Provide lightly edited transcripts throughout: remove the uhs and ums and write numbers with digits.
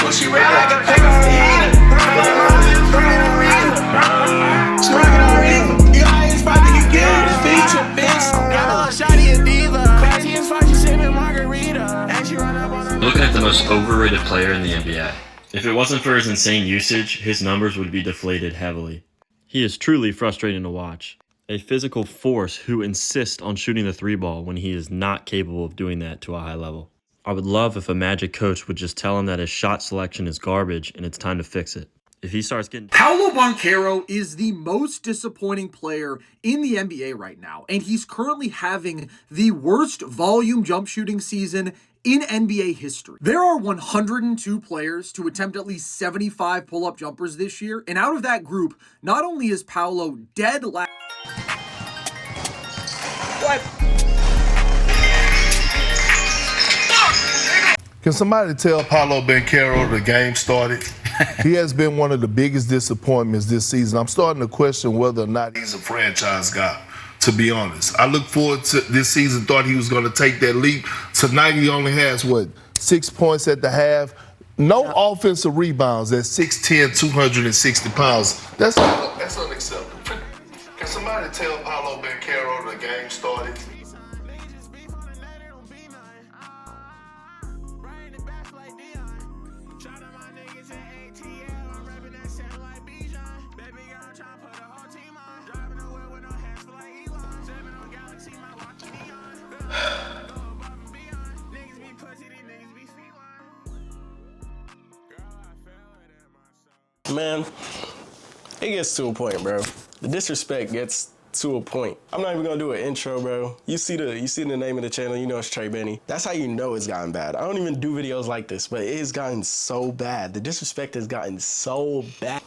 When she ready, I can pick her heater. She rockin' on reefer. You got any spot that you get on the feature, bitch. Got a little shawty a diva. Classy as fuck, she sippin' margarita. And she run up on her. Looking at the most overrated player in the NBA. If it wasn't for his insane usage, his numbers would be deflated heavily. He is truly frustrating to watch. A physical force who insists on shooting the three ball when he is not capable of doing that to a high level. I would love if a Magic coach would just tell him that his shot selection is garbage and it's time to fix it. If he starts getting... Paolo Banchero is the most disappointing player in the NBA right now, and he's currently having the worst volume jump shooting season in NBA history. There are 102 players to attempt at least 75 pull-up jumpers this year, and out of that group, not only is Paolo dead last... What? Can somebody tell Paolo Banchero the game started? He has been one of the biggest disappointments this season. I'm starting to question whether or not he's a franchise guy, to be honest. I look forward to this season, thought he was going to take that leap. Tonight he only has, 6 points at the half. No offensive rebounds at 6'10", 260 pounds. That's unacceptable. Can somebody tell Paolo Banchero the game started? Man, it gets to a point, bro. The disrespect gets to a point. I'm not even gonna do an intro, bro. You see the name of the channel, you know it's Trey Benny. That's how you know it's gotten bad. I don't even do videos like this, but it has gotten so bad. The disrespect has gotten so bad.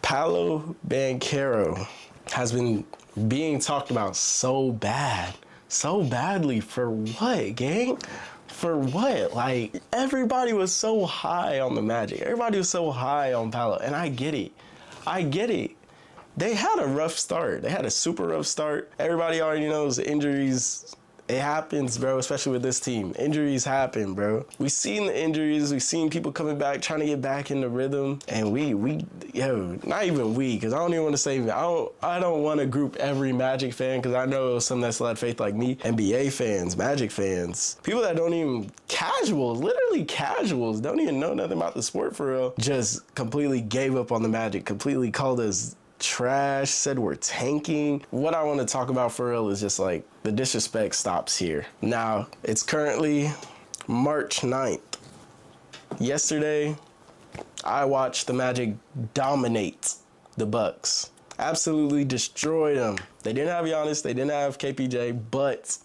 Paolo Banchero has been being talked about so bad. So badly. For what, gang? For what? Like, everybody was so high on the Magic. Everybody was so high on Paolo, and I get it. I get it. They had a rough start. They had a super rough start. Everybody already knows injuries. It happens, bro, especially with this team. Injuries happen, bro. We've seen the injuries. We've seen people coming back, trying to get back in the rhythm. And not even we, because I don't even want to say, I don't want to group every Magic fan, because I know some that still had faith like me. NBA fans, Magic fans, people that don't even, casuals, literally casuals, don't even know nothing about the sport for real, just completely gave up on the Magic, completely called us trash, said we're tanking. What I want to talk about for real is just like the disrespect stops here. Now, it's currently March 9th. Yesterday, I watched the Magic dominate the Bucks. Absolutely destroy them. They didn't have Giannis, they didn't have KPJ, but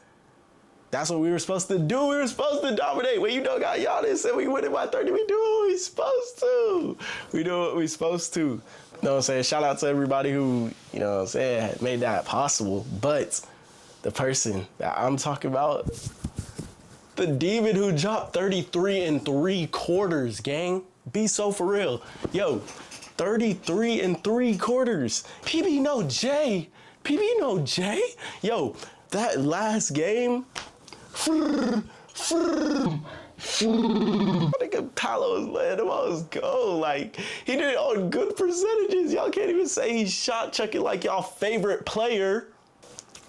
that's what we were supposed to do. We were supposed to dominate. When you don't got Giannis and we win it by 30, we do what we're supposed to. We do what we're supposed to. You know what I'm saying? Shout out to everybody who, you know what I'm saying, made that possible. But the person that I'm talking about, the demon who dropped 33 and 3/4, gang. Be so for real. Yo, 33 and 3/4. PB no J. PB no J. Yo, that last game, nigga Paolo was letting him always go. Like, he did it on good percentages. Y'all can't even say he shot chucking like y'all favorite player.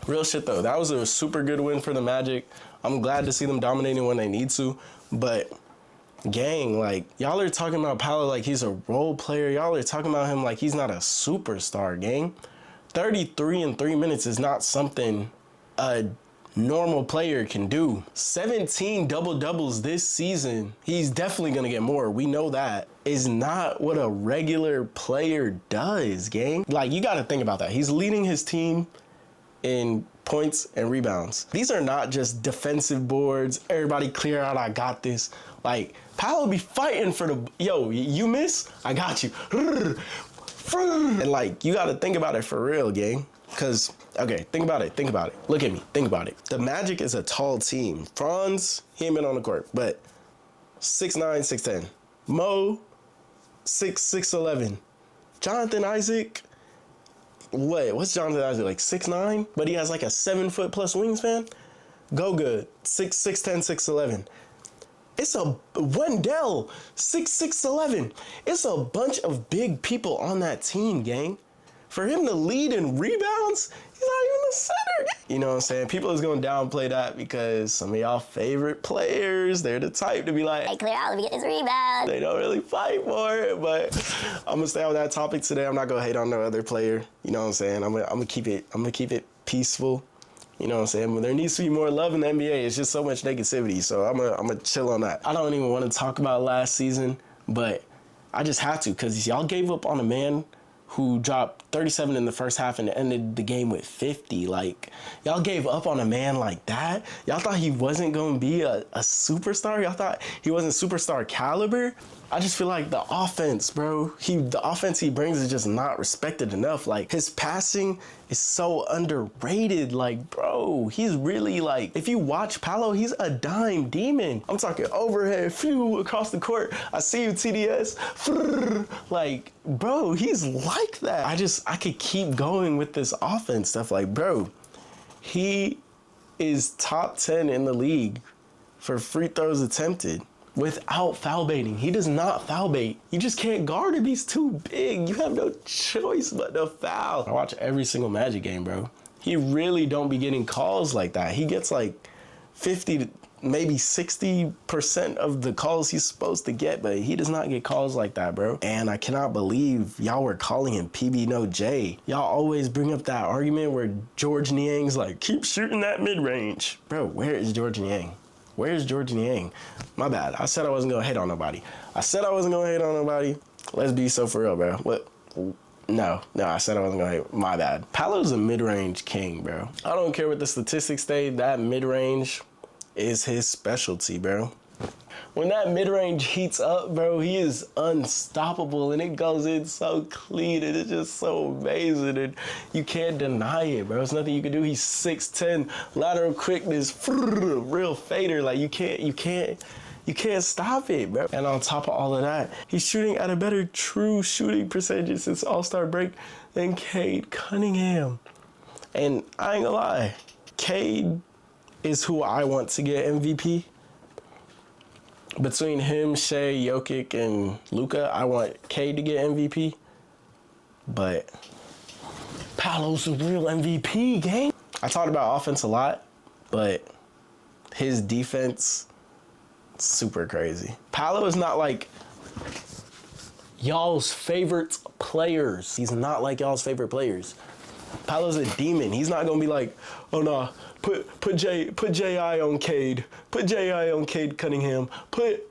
Real shit though, that was a super good win for the Magic. I'm glad to see them dominating when they need to, but gang, like, y'all are talking about Paolo like he's a role player. Y'all are talking about him like he's not a superstar, gang. 33 in 3 minutes is not something a normal player can do. 17 double-doubles this season. He's definitely gonna get more. We know that. Is not what a regular player does, gang. Like, you gotta think about that. He's leading his team in points and rebounds. These are not just defensive boards. Everybody clear out, I got this. Like, Paolo be fighting for the, yo, you miss? I got you. And like, you gotta think about it for real, gang. Cause, okay, think about it. Look at me, think about it. The Magic is a tall team. Franz, he ain't been on the court, but 6'9", 6'10". Mo, 6'11". Jonathan Isaac, what's Jonathan Isaac, like 6'9"? But he has like a 7-foot plus wingspan? Go good, 6'10", 6'11". It's a Wendell, 6'11". It's a bunch of big people on that team, gang. For him to lead in rebounds, he's not even the center. You know what I'm saying? People is going to downplay that because some of y'all favorite players, they're the type to be like, hey, clear out, let me get this rebound. They don't really fight for it, but I'm going to stay on that topic today. I'm not going to hate on no other player. You know what I'm saying? I'm going to keep it peaceful. You know what I'm saying? But there needs to be more love in the NBA. It's just so much negativity. So I'm gonna chill on that. I don't even want to talk about last season, but I just have to because y'all gave up on a man who dropped 37 in the first half and ended the game with 50. Like, y'all gave up on a man like that? Y'all thought he wasn't going to be a superstar? Y'all thought he wasn't superstar caliber? I just feel like the offense, bro, the offense he brings is just not respected enough. Like, his passing is so underrated. Like, bro, he's really like, if you watch Paolo, he's a dime demon. I'm talking overhead, phew, across the court. I see you, TDS. Like, bro, he's like that. I could keep going with this offense stuff. Like, bro, he is top 10 in the league for free throws attempted without foul baiting. He does not foul bait. You just can't guard him. He's too big. You have no choice but to foul. I watch every single Magic game, bro. He really don't be getting calls like that. He gets like 50, maybe 60% of the calls he's supposed to get, but he does not get calls like that, bro. And I cannot believe y'all were calling him PB No J. Y'all always bring up that argument where George Niang's like, keep shooting that mid-range. Bro, where is George Niang? Where's George Niang? My bad. I said I wasn't gonna hate on nobody. Let's be so for real, bro. What? No, I said I wasn't gonna hate. My bad. Paolo's a mid-range king, bro. I don't care what the statistics say, that mid-range is his specialty, bro. When that mid-range heats up, bro, he is unstoppable and it goes in so clean and it's just so amazing and you can't deny it, bro. There's nothing you can do. He's 6'10", lateral quickness, real fader. Like you can't stop it, bro. And on top of all of that, he's shooting at a better true shooting percentage since All-Star break than Cade Cunningham. And I ain't gonna lie, Cade is who I want to get MVP. Between him, Shea, Jokic, and Luka, I want Cade to get MVP. But Paolo's the real MVP, gang. I talked about offense a lot, but his defense, super crazy. Paolo is not like y'all's favorite players. He's not like y'all's favorite players. Paolo's a demon. He's not gonna be like, oh no, put J.I. on Cade. Put J.I. on Cade Cunningham. Put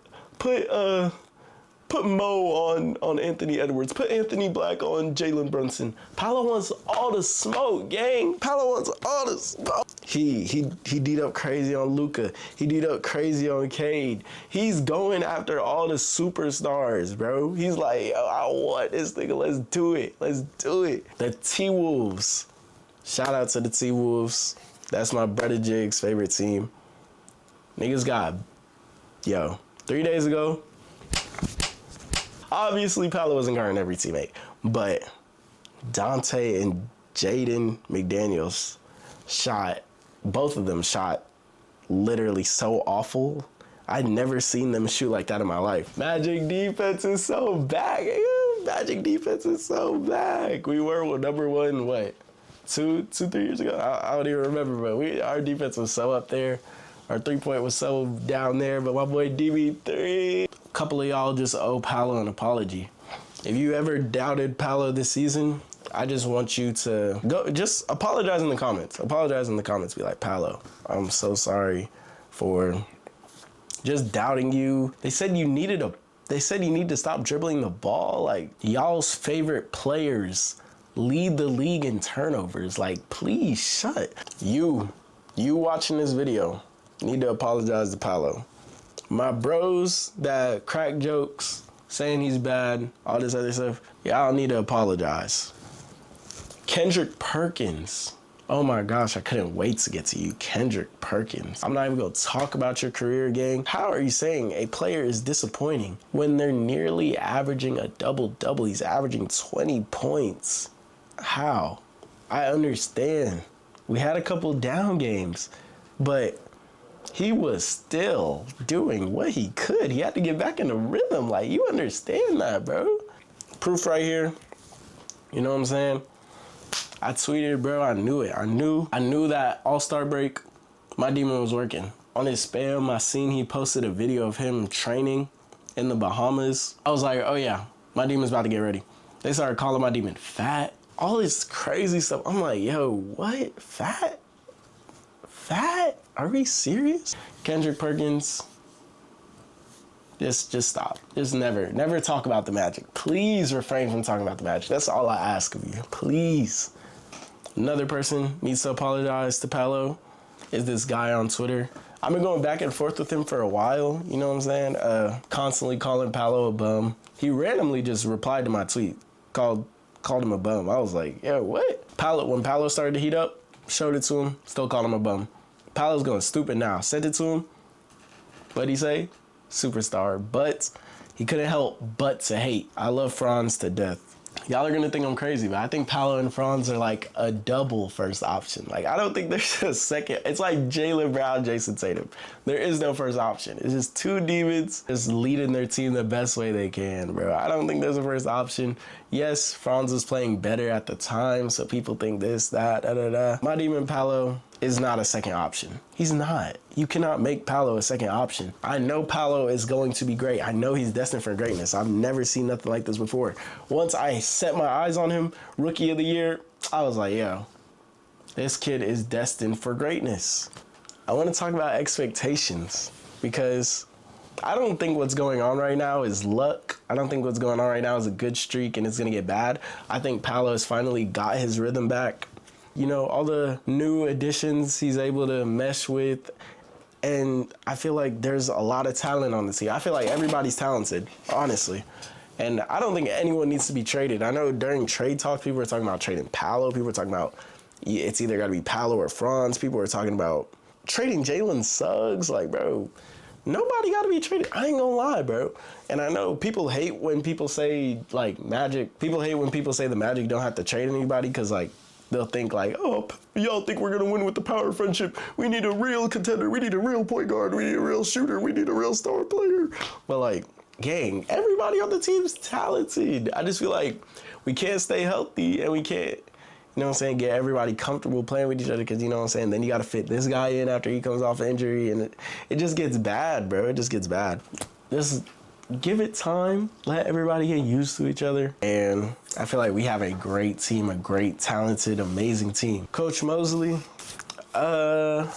Mo on Anthony Edwards. Put Anthony Black on Jalen Brunson. Paolo wants all the smoke, gang. Paolo wants all the smoke. He D'd up crazy on Luka. He D'd up crazy on Cade. He's going after all the superstars, bro. He's like, oh, I want this nigga. Let's do it. Let's do it. The T-Wolves. Shout out to the T-Wolves. That's my brother Jig's favorite team. Niggas got, 3 days ago, obviously Paolo wasn't guarding every teammate, but Dante and Jaden McDaniels both of them shot literally so awful. I'd never seen them shoot like that in my life. Magic defense is so back. Magic defense is so back. We were number one, 3 years ago? I don't even remember, but our defense was so up there. Our three-point was so down there, but my boy DB3. A couple of y'all just owe Paolo an apology. If you ever doubted Paolo this season, I just want you to just apologize in the comments. Apologize in the comments. Be like, Paolo, I'm so sorry for just doubting you. They said you need to stop dribbling the ball. Like, y'all's favorite players lead the league in turnovers. Like, please shut. You watching this video need to apologize to Paolo. My bros that crack jokes, saying he's bad, all this other stuff, y'all need to apologize. Kendrick Perkins. Oh my gosh, I couldn't wait to get to you. Kendrick Perkins. I'm not even gonna talk about your career, gang. How are you saying a player is disappointing when they're nearly averaging a double-double? He's averaging 20 points. How? I understand. We had a couple down games, but he was still doing what he could. He had to get back in the rhythm. Like, you understand that, bro? Proof right here. You know what I'm saying? I tweeted, bro. I knew it. I knew that All-Star break, my demon was working. On his spam, I seen he posted a video of him training in the Bahamas. I was like, oh yeah, my demon's about to get ready. They started calling my demon fat. All this crazy stuff. I'm like, yo, what? Fat? Fat? Are we serious? Kendrick Perkins, just stop. Just never talk about the Magic. Please refrain from talking about the Magic. That's all I ask of you. Please. Another person needs to apologize to Paolo is this guy on Twitter. I've been going back and forth with him for a while, you know what I'm saying? Constantly calling Paolo a bum. He randomly just replied to my tweet, called him a bum. I was like, yo, what? When Paolo started to heat up, showed it to him, still called him a bum. Paolo's going stupid now. Sent it to him. What'd he say? Superstar. But he couldn't help but to hate. I love Franz to death. Y'all are gonna think I'm crazy, but I think Paolo and Franz are like a double first option. Like, I don't think there's a second. It's like Jaylen Brown, Jason Tatum. There is no first option. It's just two demons just leading their team the best way they can, bro. I don't think there's a first option. Yes, Franz was playing better at the time, so people think this, that, da. My demon Paolo is not a second option. He's not. You cannot make Paolo a second option. I know Paolo is going to be great. I know he's destined for greatness. I've never seen nothing like this before. Once I set my eyes on him, Rookie of the Year, I was like, yo, this kid is destined for greatness. I want to talk about expectations because I don't think what's going on right now is luck. I don't think what's going on right now is a good streak and it's going to get bad. I think Paolo has finally got his rhythm back. You know, all the new additions he's able to mesh with. And I feel like there's a lot of talent on the team. I feel like everybody's talented, honestly. And I don't think anyone needs to be traded. I know during trade talk, people were talking about trading Paolo. People were talking about it's either got to be Paolo or Franz. People were talking about trading Jalen Suggs. Like, bro, nobody got to be traded. I ain't gonna lie, bro. And I know people hate when people say, like, Magic. People hate when people say the Magic don't have to trade anybody because, like, they'll think like, oh, y'all think we're going to win with the power of friendship. We need a real contender. We need a real point guard. We need a real shooter. We need a real star player. But, like, gang, everybody on the team's talented. I just feel like we can't stay healthy and we can't, you know what I'm saying, get everybody comfortable playing with each other because, you know what I'm saying, then you got to fit this guy in after he comes off injury and it just gets bad, bro. It just gets bad. Just give it time. Let everybody get used to each other. And I feel like we have a great team, a great, talented, amazing team. Coach Mosley, I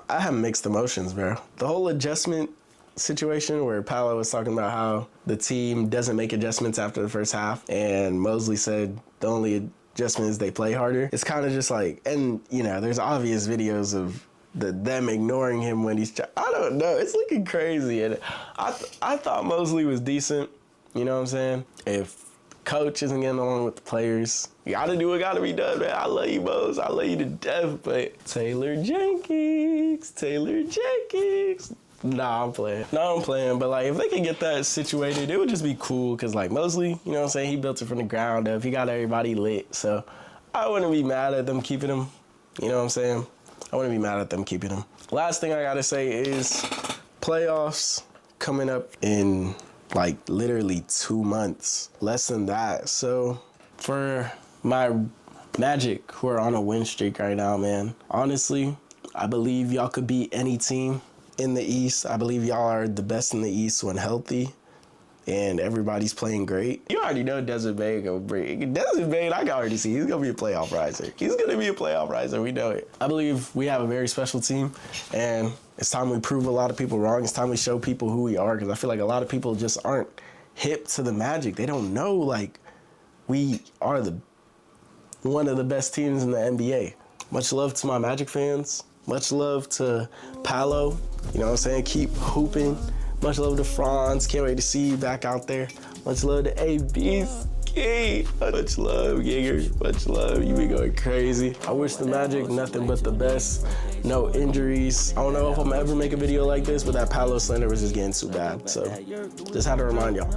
have mixed emotions, bro. The whole adjustment situation where Paolo was talking about how the team doesn't make adjustments after the first half, and Mosley said the only adjustment is they play harder. It's kind of just like, and you know, there's obvious videos of them ignoring him when he's I don't know. It's looking crazy. And I thought Mosley was decent. You know what I'm saying? If coach isn't getting along with the players, you gotta do what gotta be done, man. I love you, Mose. I love you to death. But Taylor Jenkins. Nah, I'm playing. But like, if they can get that situated, it would just be cool. Cause like Mosley, you know what I'm saying? He built it from the ground up. He got everybody lit. So I wouldn't be mad at them keeping him. You know what I'm saying? I wouldn't be mad at them keeping him. Last thing I gotta say is playoffs coming up in like literally 2 months, less than that. So for my Magic who are on a win streak right now, man, honestly, I believe y'all could beat any team in the East. I believe y'all are the best in the East when healthy. And everybody's playing great. You already know Desert Bane gonna bring. Desert Bane, I can already see he's gonna be a playoff riser. We know it. I believe we have a very special team, and it's time we prove a lot of people wrong. It's time we show people who we are, because I feel like a lot of people just aren't hip to the Magic. They don't know, like, we are one of the best teams in the NBA. Much love to my Magic fans. Much love to Paolo. You know what I'm saying? Keep hooping. Much love to Franz. Can't wait to see you back out there. Much love to ABC. Much love, Giger. Much love. You be going crazy. I wish the Magic nothing but the best. No injuries. I don't know if I'm ever make a video like this, but that Paolo slander was just getting too bad. So just had to remind y'all.